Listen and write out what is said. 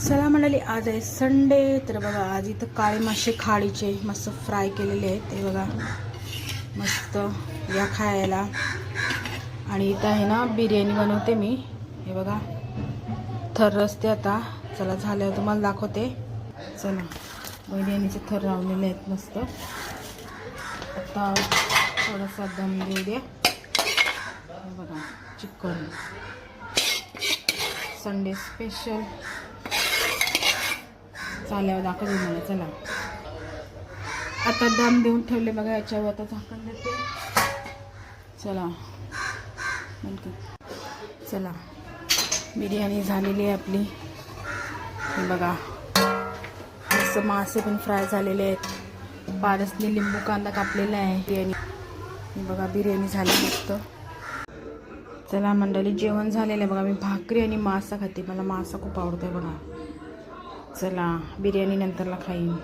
चला मंडळी, आज आहे संडे. तर बघा, आज इथं काळे मासे खाडीचे मस्त फ्राय केलेले आहेत. ते बघा मस्त या खायला. आणि इथं आहे ना बिर्याणी बनवते मी. हे बघा थर रचते आता. चला झाल्यावर तुम्हाला दाखवते. चला, बिर्याणीचे थर लावलेले आहेत मस्त. आता थोडासा दम देऊ द्या. हे बघा चिकन संडे स्पेशल. चाल्यावर दाखवते मला. चला आता दम देऊन ठेवले बघा. याच्यावर आता झाकण देते. चला चला, बिर्याणी झालेली आहे आपली. हे बघा मस्त मासे पण फ्राय झालेले आहेत. पारसने लिंबू कांदा कापलेला आहे. बिर्याणी हे बघा, बिर्याणी झाली मस्त. चला मंडळी, जेवण झालेलं आहे बघा. मी भाकरी आणि मासा खाते. मला मासा खूप आवडतोय बघा. चला, बिर्याणी नंतरला खाईन.